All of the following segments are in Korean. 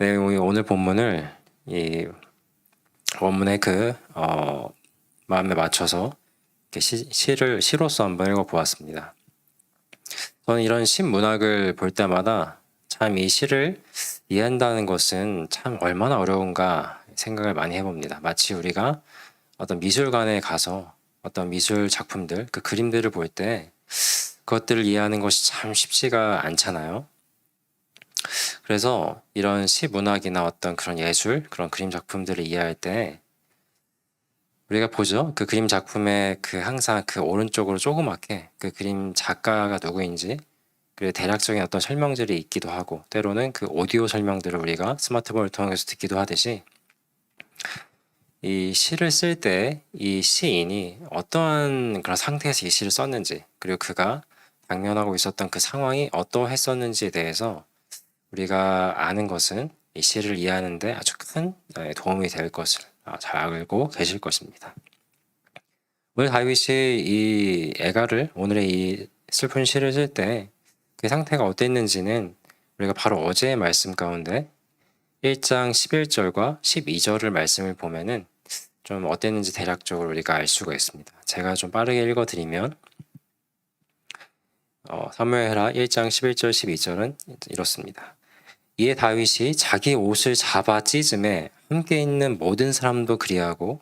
네, 오늘 본문을 이 원문의 마음에 맞춰서 이렇게 시로서 한번 읽어보았습니다. 저는 이런 신문학을 볼 때마다 참 이 시를 이해한다는 것은 참 얼마나 어려운가 생각을 많이 해봅니다. 마치 우리가 어떤 미술관에 가서 어떤 미술 작품들, 그 그림들을 볼 때 그것들을 이해하는 것이 참 쉽지가 않잖아요. 그래서 이런 시문학이나 어떤 그런 예술, 그런 그림 작품들을 이해할 때 우리가 보죠. 그 그림 작품에 항상 그 오른쪽으로 조그맣게 그 그림 작가가 누구인지, 그리고 대략적인 어떤 설명들이 있기도 하고, 때로는 그 오디오 설명들을 우리가 스마트폰을 통해서 듣기도 하듯이, 이 시를 쓸 때 이 시인이 어떠한 그런 상태에서 이 시를 썼는지, 그리고 그가 당면하고 있었던 그 상황이 어떠했었는지에 대해서 우리가 아는 것은 이 시를 이해하는 데 아주 큰 도움이 될 것을 잘 알고 계실 것입니다. 오늘 다윗이 이 애가를, 오늘의 이 슬픈 시를 쓸 때 그 상태가 어땠는지는 우리가 바로 어제의 말씀 가운데 1장 11절과 12절을 말씀을 보면은 좀 어땠는지 대략적으로 우리가 알 수가 있습니다. 제가 좀 빠르게 읽어드리면 사무엘하 1장 11절 12절은 이렇습니다. 이에 다윗이 자기 옷을 잡아 찢음에 함께 있는 모든 사람도 그리하고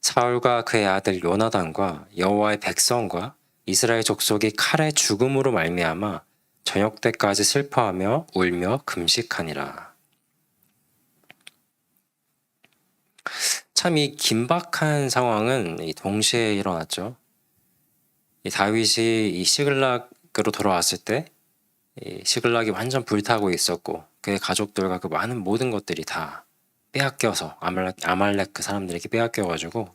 사울과 그의 아들 요나단과 여호와의 백성과 이스라엘 족속이 칼의 죽음으로 말미암아 저녁 때까지 슬퍼하며 울며 금식하니라. 참 이 긴박한 상황은 동시에 일어났죠. 이 다윗이 이 시글락으로 돌아왔을 때 이 시글락이 완전 불타고 있었고 그의 가족들과 그 많은 모든 것들이 다 빼앗겨서 아말렉 그 사람들에게 빼앗겨가지고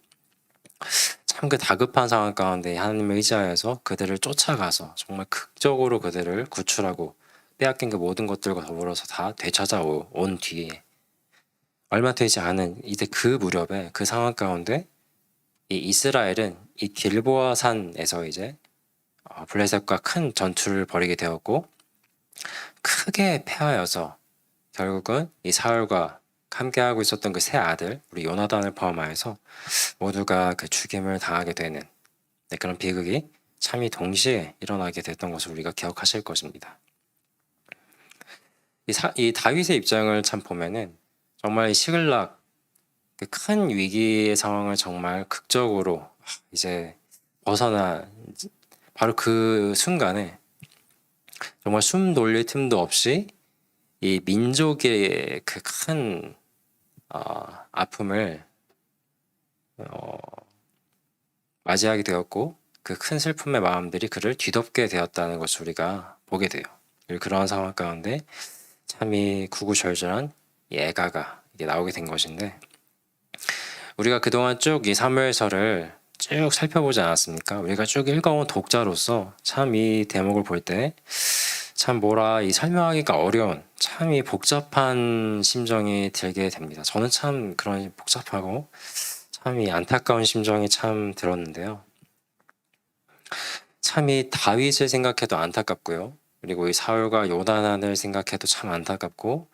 참 그 다급한 상황 가운데 하나님을 의지하여서 그들을 쫓아가서 정말 극적으로 그들을 구출하고 빼앗긴 그 모든 것들과 더불어서 다 되찾아온 뒤에 얼마 되지 않은 이제 그 무렵에 그 상황 가운데 이 이스라엘은 이 길보아 산에서 이제 블레셋과 큰 전투를 벌이게 되었고 크게 패하여서 결국은 이 사울과 함께하고 있었던 그 세 아들 우리 요나단을 포함하여서 모두가 그 죽임을 당하게 되는 그런 비극이 참이 동시에 일어나게 됐던 것을 우리가 기억하실 것입니다. 이 다윗의 입장을 참 보면은 정말 이 시글락 그 큰 위기의 상황을 정말 극적으로 이제 벗어나 바로 그 순간에 정말 숨 돌릴 틈도 없이 이 민족의 그 큰 아픔을 맞이하게 되었고 그 큰 슬픔의 마음들이 그를 뒤덮게 되었다는 것을 우리가 보게 돼요. 그리고 그러한 상황 가운데 참이 구구절절한 이 애가가 이게 나오게 된 것인데 우리가 그동안 쭉 이 사무엘서를 쭉 살펴보지 않았습니까? 우리가 쭉 읽어온 독자로서 참 이 대목을 볼 때 참 이 설명하기가 어려운 참 이 복잡한 심정이 들게 됩니다. 저는 참 그런 복잡하고 참 이 안타까운 심정이 참 들었는데요. 참 이 다윗을 생각해도 안타깝고요. 그리고 이 사울과 요나단을 생각해도 참 안타깝고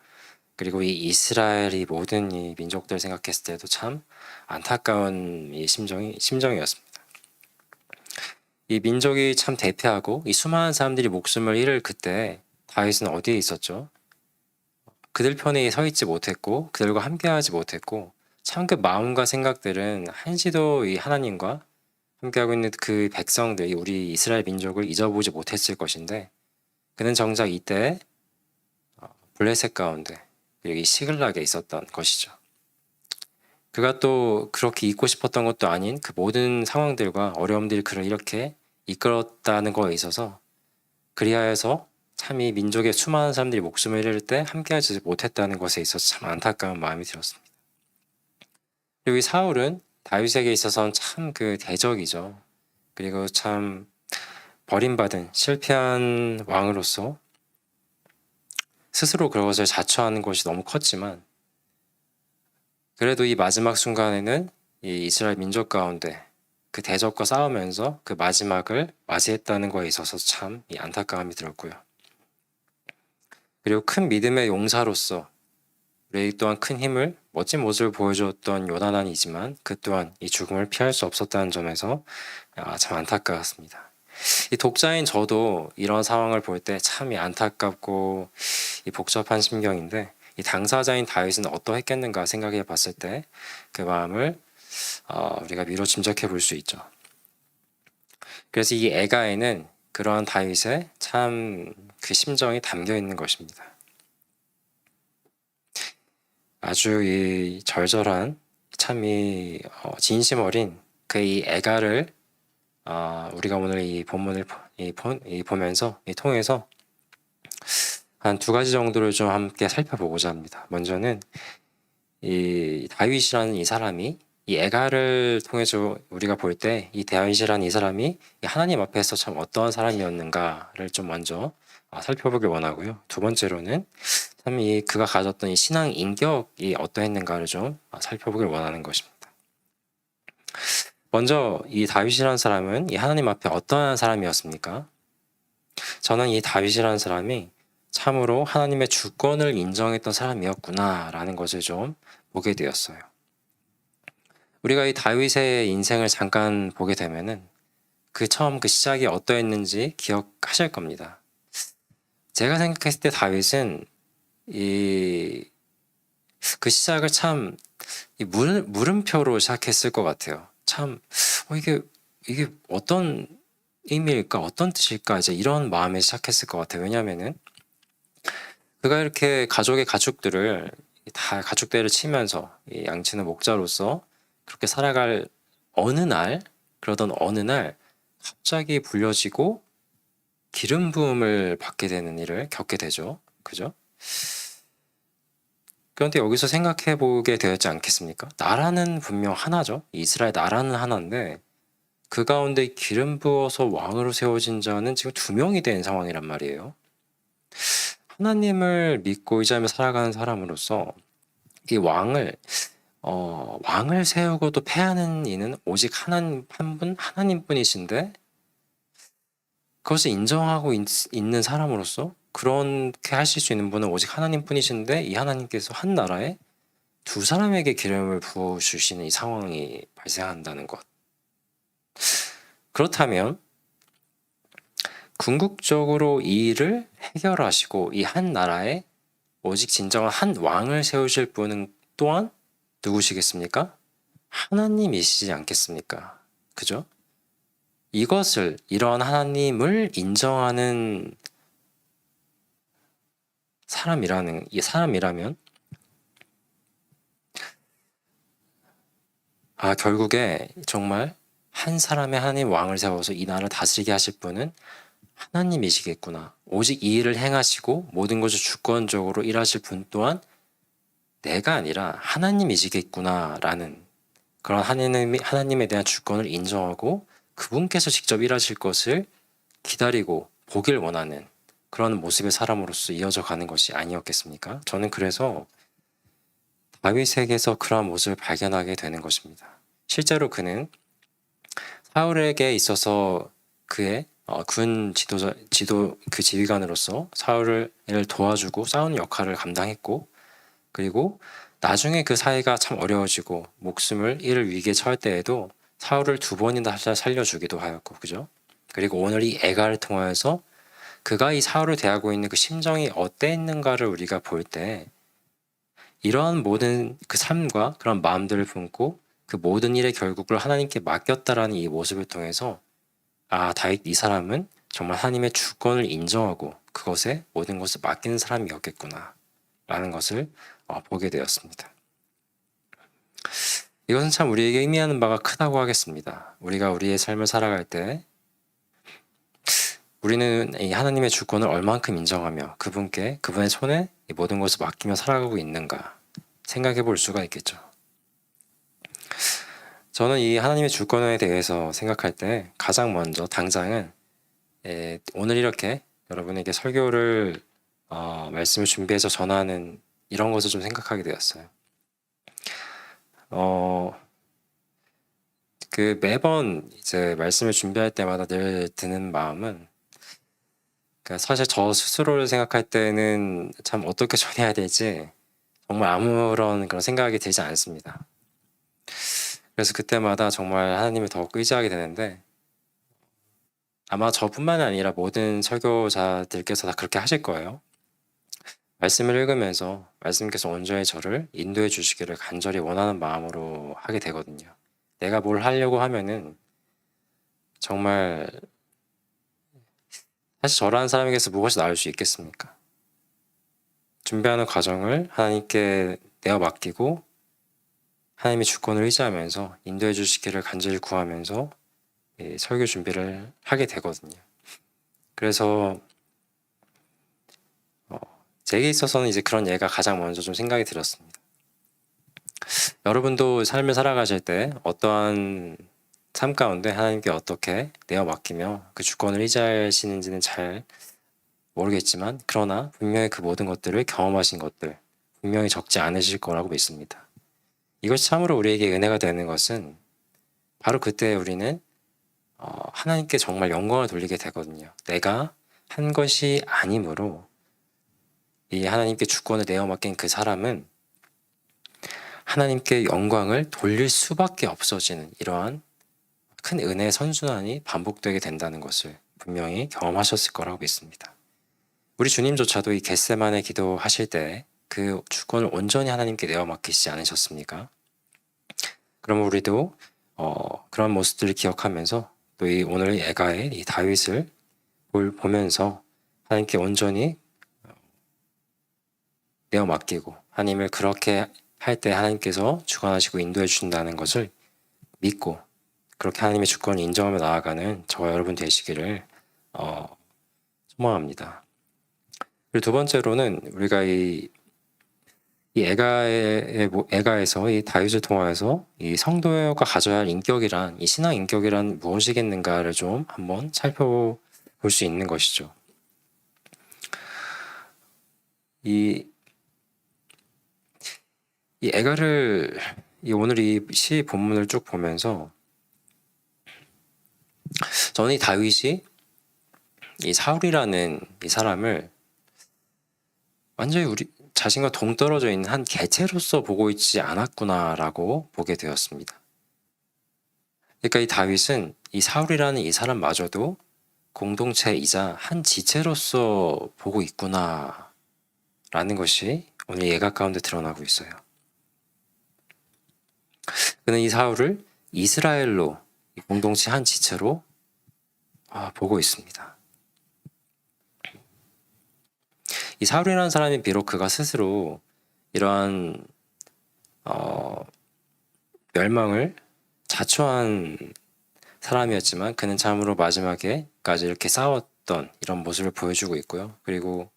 그리고 이 이스라엘이 모든 이 민족들 생각했을 때도 참 안타까운 이 심정이었습니다. 이 민족이 참 대패하고 이 수많은 사람들이 목숨을 잃을 그때 다윗은 어디에 있었죠? 그들 편에 서 있지 못했고 그들과 함께하지 못했고 참 그 마음과 생각들은 한시도 이 하나님과 함께하고 있는 그 백성들이 우리 이스라엘 민족을 잊어보지 못했을 것인데 그는 정작 이때 블레셋 가운데 그리고 이 시글락에 있었던 것이죠. 그가 또 그렇게 잊고 싶었던 것도 아닌 그 모든 상황들과 어려움들이 그를 이렇게 이끌었다는 거에 있어서 그리하여서 참 이 민족의 수많은 사람들이 목숨을 잃을 때 함께하지 못했다는 것에 있어서 참 안타까운 마음이 들었습니다. 그리고 이 사울은 다윗에게 있어서는 참 그 대적이죠. 그리고 참 버림받은 실패한 왕으로서 스스로 그것을 자처하는 것이 너무 컸지만 그래도 이 마지막 순간에는 이 이스라엘 민족 가운데 그 대적과 싸우면서 그 마지막을 맞이했다는 거에 있어서 참 이 안타까움이 들었고요. 그리고 큰 믿음의 용사로서 우리 또한 큰 힘을 멋진 모습을 보여주었던 요나단이지만 그 또한 이 죽음을 피할 수 없었다는 점에서 참 안타까웠습니다. 이 독자인 저도 이런 상황을 볼 때 참 안타깝고 이 복잡한 심경인데 이 당사자인 다윗은 어떠했겠는가 생각해 봤을 때 그 마음을 우리가 미로 짐작해 볼 수 있죠. 그래서 이 에가에는 그러한 다윗의 참 그 심정이 담겨 있는 것입니다. 아주 이 절절한 참 이 진심 어린 그 이 에가를 우리가 오늘 이 본문을 보면서 통해서 한 두 가지 정도를 좀 함께 살펴보고자 합니다. 먼저는 이 다윗이라는 이 사람이 이 에가를 통해서 우리가 볼 때 이 다윗이라는 이 사람이 하나님 앞에서 참 어떠한 사람이었는가를 좀 먼저 살펴보길 원하고요. 두 번째로는 참 이 그가 가졌던 이 신앙 인격이 어떠했는가를 좀 살펴보길 원하는 것입니다. 먼저 이 다윗이라는 사람은 이 하나님 앞에 어떠한 사람이었습니까? 저는 이 다윗이라는 사람이 참으로 하나님의 주권을 인정했던 사람이었구나라는 것을 좀 보게 되었어요. 우리가 이 다윗의 인생을 잠깐 보게 되면은 그 처음 그 시작이 어떠했는지 기억하실 겁니다. 제가 생각했을 때 다윗은 그 시작을 참 물음표로 시작했을 것 같아요. 참 이게 어떤 의미일까, 어떤 뜻일까, 이제 이런 마음에 시작했을 것 같아요. 왜냐하면은 그가 이렇게 가족의 가축들을 다 가축대를 치면서 이 양치는 목자로서 그렇게 살아갈 그러던 어느 날 갑자기 불려지고 기름 부음을 받게 되는 일을 겪게 되죠. 그죠? 그런데 여기서 생각해 보게 되었지 않겠습니까? 나라는 분명 하나죠. 이스라엘 나라는 하나인데 그 가운데 기름 부어서 왕으로 세워진 자는 지금 2명이 된 상황이란 말이에요. 하나님을 믿고 의지하며 살아가는 사람으로서 이 왕을 세우고도 패하는 이는 오직 하나님뿐이신데 그것을 인정하고 있는 사람으로서 그렇게 하실 수 있는 분은 오직 하나님뿐이신데 이 하나님께서 한 나라에 2사람에게 기름을 부어주시는 이 상황이 발생한다는 것. 그렇다면 궁극적으로 이 일을 해결하시고 이 한 나라에 오직 진정한 한 왕을 세우실 분은 또한 누구시겠습니까? 하나님이시지 않겠습니까? 그죠? 이러한 하나님을 인정하는 사람이라면 결국에 정말 한 사람의 하나님 왕을 세워서 이 나라를 다스리게 하실 분은 하나님이시겠구나. 오직 이 일을 행하시고 모든 것을 주권적으로 일하실 분 또한 내가 아니라 하나님이시겠구나라는 그런 하나님에 대한 주권을 인정하고 그분께서 직접 일하실 것을 기다리고 보길 원하는 그런 모습의 사람으로서 이어져 가는 것이 아니었겠습니까? 저는 그래서 다윗에게서 그러한 모습을 발견하게 되는 것입니다. 실제로 그는 사울에게 있어서 그의 군 그 지휘관으로서 사울을 도와주고 싸우는 역할을 감당했고 그리고 나중에 그 사이가 참 어려워지고 목숨을 이를 위기에 처할 때에도 사울을 2번이나 살려주기도 하였고 그죠? 그리고 오늘 이 에가를 통하여서 그가 이 사울을 대하고 있는 그 심정이 어땠는가를 우리가 볼 때 이러한 모든 그 삶과 그런 마음들을 품고 그 모든 일의 결국을 하나님께 맡겼다라는 이 모습을 통해서 다윗 이 사람은 정말 하나님의 주권을 인정하고 그것에 모든 것을 맡기는 사람이었겠구나 라는 것을 보게 되었습니다. 이것은 참 우리에게 의미하는 바가 크다고 하겠습니다. 우리가 우리의 삶을 살아갈 때 우리는 이 하나님의 주권을 얼만큼 인정하며 그분의 손에 이 모든 것을 맡기며 살아가고 있는가 생각해 볼 수가 있겠죠. 저는 이 하나님의 주권에 대해서 생각할 때 가장 먼저 당장은 오늘 이렇게 여러분에게 설교를 말씀을 준비해서 전하는 이런 것을 좀 생각하게 되었어요. 그 매번 이제 말씀을 준비할 때마다 늘 드는 마음은 그러니까 사실 저 스스로를 생각할 때는 참 어떻게 전해야 될지 정말 아무런 그런 생각이 들지 않습니다. 그래서 그때마다 정말 하나님을 더욱 의지하게 되는데 아마 저뿐만 아니라 모든 설교자들께서 다 그렇게 하실 거예요. 말씀을 읽으면서 말씀께서 온전히 저를 인도해 주시기를 간절히 원하는 마음으로 하게 되거든요. 내가 뭘 하려고 하면은 정말 사실 저라는 사람에게서 무엇이 나올 수 있겠습니까? 준비하는 과정을 하나님께 내어 맡기고 하나님의 주권을 의지하면서 인도해 주시기를 간절히 구하면서 설교 준비를 하게 되거든요. 그래서 제게 있어서는 이제 그런 예가 가장 먼저 좀 생각이 들었습니다. 여러분도 삶을 살아가실 때 어떠한 삶 가운데 하나님께 어떻게 내어 맡기며 그 주권을 의지하시는지는 잘 모르겠지만 그러나 분명히 그 모든 것들을 경험하신 것들 분명히 적지 않으실 거라고 믿습니다. 이것이 참으로 우리에게 은혜가 되는 것은 바로 그때 우리는 하나님께 정말 영광을 돌리게 되거든요. 내가 한 것이 아니므로 이 하나님께 주권을 내어 맡긴 그 사람은 하나님께 영광을 돌릴 수밖에 없어지는 이러한 큰 은혜의 선순환이 반복되게 된다는 것을 분명히 경험하셨을 거라고 믿습니다. 우리 주님조차도 이 겟세마네 기도하실 때 그 주권을 온전히 하나님께 내어 맡기시지 않으셨습니까? 그럼 우리도 그런 모습들을 기억하면서 또 이 오늘 애가의 이 다윗을 보면서 하나님께 온전히 내어 맡기고 하나님을 그렇게 할 때 하나님께서 주관하시고 인도해 주신다는 것을 믿고 그렇게 하나님의 주권을 인정하며 나아가는 저와 여러분 되시기를 소망합니다. 그리고 두 번째로는 우리가 이 애가에서 이 다윗을 통하여서 이 성도가 가져야 할 인격이란 이 신앙 인격이란 무엇이겠는가를 좀 한번 살펴볼 수 있는 것이죠. 이 애가를 오늘 이 시 본문을 쭉 보면서 저는 이 다윗이 이 사울이라는 이 사람을 완전히 우리 자신과 동떨어져 있는 한 개체로서 보고 있지 않았구나라고 보게 되었습니다. 그러니까 이 다윗은 이 사울이라는 이 사람마저도 공동체이자 한 지체로서 보고 있구나라는 것이 오늘 예가 가운데 드러나고 있어요. 그는 이 사울을 이스라엘로 공동체 한 지체로 보고 있습니다. 이 사울이라는 사람이 비록 그가 스스로 이러한 멸망을 자초한 사람이었지만 그는 참으로 마지막에까지 이렇게 싸웠던 이런 모습을 보여주고 있고요. 그리고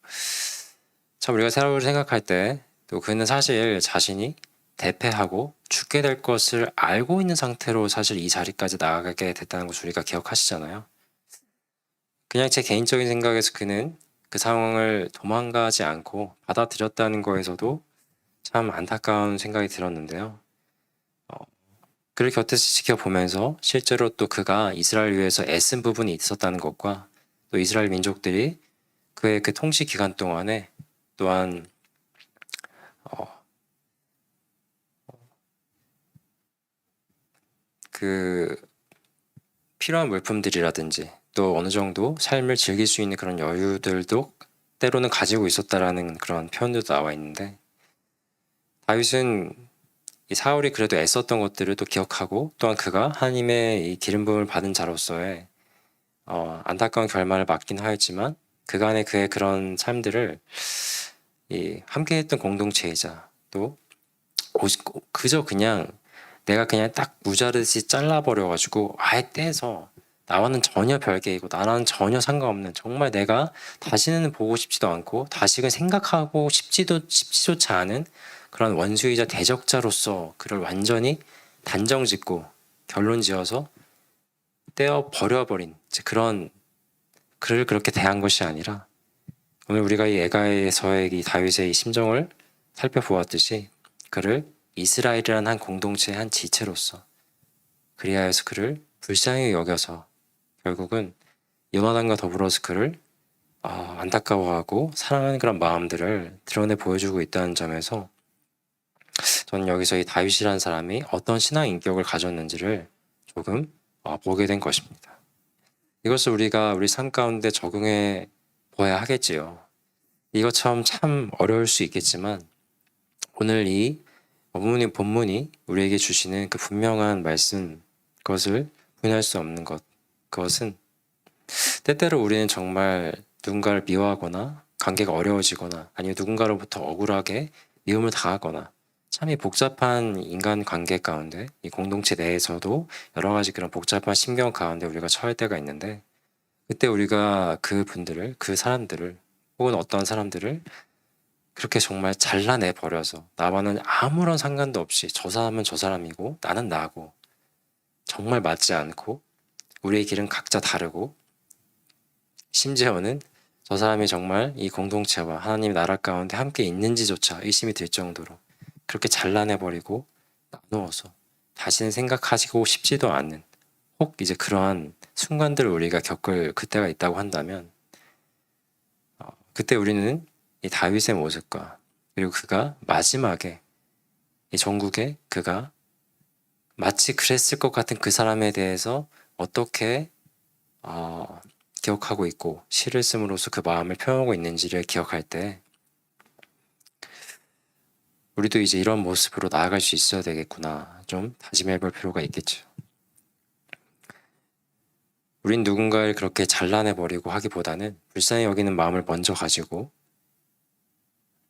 참 우리가 사울을 생각할 때 또 그는 사실 자신이 대패하고 죽게 될 것을 알고 있는 상태로 사실 이 자리까지 나아가게 됐다는 것을 우리가 기억하시잖아요. 그냥 제 개인적인 생각에서 그는 그 상황을 도망가지 않고 받아들였다는 거에서도 참 안타까운 생각이 들었는데요. 그를 곁에서 지켜보면서 실제로 또 그가 이스라엘 위해서 애쓴 부분이 있었다는 것과 또 이스라엘 민족들이 그의 그 통치 기간 동안에 또한 그 필요한 물품들이라든지 또 어느 정도 삶을 즐길 수 있는 그런 여유들도 때로는 가지고 있었다라는 그런 표현도 나와 있는데 다윗은 이 사울이 그래도 애썼던 것들을 또 기억하고 또한 그가 하나님의 이 기름 부음을 받은 자로서의 안타까운 결말을 맞긴 하였지만 그간의 그의 그런 삶들을 이 함께했던 공동체이자 또 그저 그냥 내가 그냥 딱 무자르듯이 잘라버려가지고 아예 떼서 나와는 전혀 별개이고 나랑 전혀 상관없는 정말 내가 다시는 보고 싶지도 않고 다시는 생각하고 싶지조차 않은 그런 원수이자 대적자로서 그를 완전히 단정짓고 결론지어서 떼어 버려버린 그런 그를 그렇게 대한 것이 아니라 오늘 우리가 이 애가에서의 이 다윗의 이 심정을 살펴보았듯이 그를 이스라엘이라는 한 공동체의 한 지체로서 그리하여서 그를 불쌍히 여겨서 결국은 요나단과 더불어서 그를 안타까워하고 사랑하는 그런 마음들을 드러내 보여주고 있다는 점에서 저는 여기서 이 다윗이라는 사람이 어떤 신앙 인격을 가졌는지를 조금 보게 된 것입니다. 이것을 우리가 우리 삶 가운데 적용해 보아야 하겠지요. 이것처럼 참 어려울 수 있겠지만 오늘 이 본문이 우리에게 주시는 그 분명한 말씀, 그것을 부인할 수 없는 것, 그것은 때때로 우리는 정말 누군가를 미워하거나 관계가 어려워지거나 아니면 누군가로부터 억울하게 미움을 당하거나 참 이 복잡한 인간 관계 가운데 이 공동체 내에서도 여러 가지 그런 복잡한 심경 가운데 우리가 처할 때가 있는데 그때 우리가 그 사람들을 혹은 어떤 사람들을 그렇게 정말 잘라내 버려서 나와는 아무런 상관도 없이 저 사람은 저 사람이고 나는 나고 정말 맞지 않고 우리의 길은 각자 다르고 심지어는 저 사람이 정말 이 공동체와 하나님의 나라 가운데 함께 있는지조차 의심이 들 정도로 그렇게 잘라내버리고 나누어서 다시는 생각하시고 싶지도 않는 혹 이제 그러한 순간들을 우리가 겪을 그때가 있다고 한다면 그때 우리는 이 다윗의 모습과 그리고 그가 마지막에 이 전국에 그가 마치 그랬을 것 같은 그 사람에 대해서 어떻게 기억하고 있고 시를 씀으로써 그 마음을 표현하고 있는지를 기억할 때 우리도 이제 이런 모습으로 나아갈 수 있어야 되겠구나 좀 다짐해 볼 필요가 있겠죠. 우린 누군가를 그렇게 잘라내버리고 하기보다는 불쌍히 여기는 마음을 먼저 가지고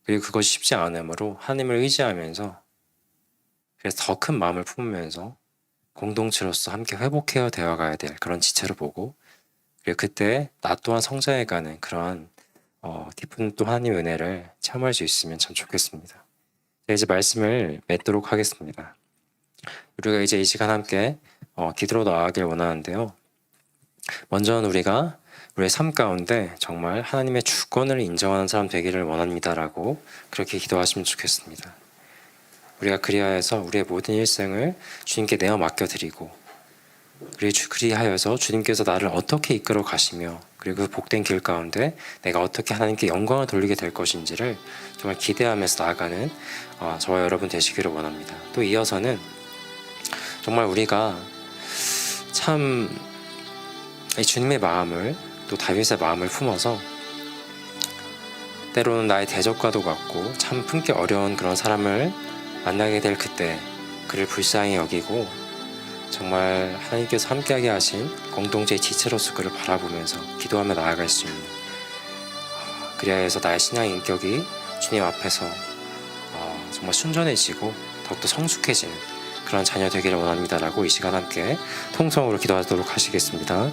그리고 그것이 쉽지 않으므로 하나님을 의지하면서 그래서 더 큰 마음을 품으면서 공동체로서 함께 회복해야 되어가야 될 그런 지체로 보고 그리고 그때 나 또한 성장해가는 그러한 깊은 또 하나님의 은혜를 체험할 수 있으면 참 좋겠습니다. 이제 말씀을 맺도록 하겠습니다. 우리가 이제 이 시간 함께 기도로 나아가길 원하는데요. 먼저는 우리가 우리의 삶 가운데 정말 하나님의 주권을 인정하는 사람 되기를 원합니다라고 그렇게 기도하시면 좋겠습니다. 우리가 그리하여서 우리의 모든 일생을 주님께 내어 맡겨드리고 그리하여서 주님께서 나를 어떻게 이끌어 가시며 그리고 그 복된 길 가운데 내가 어떻게 하나님께 영광을 돌리게 될 것인지를 정말 기대하면서 나아가는 저와 여러분 되시기를 원합니다. 또 이어서는 정말 우리가 참 주님의 마음을 또 다윗의 마음을 품어서 때로는 나의 대적과도 같고 참 품기 어려운 그런 사람을 만나게 될 그때 그를 불쌍히 여기고 정말 하나님께서 함께하게 하신 공동체의 지체로서 그를 바라보면서 기도하며 나아갈 수 있는 그리하여서 나의 신앙 인격이 주님 앞에서 정말 순전해지고 더욱더 성숙해지는 그런 자녀 되기를 원합니다라고 이 시간 함께 통성으로 기도하도록 하시겠습니다.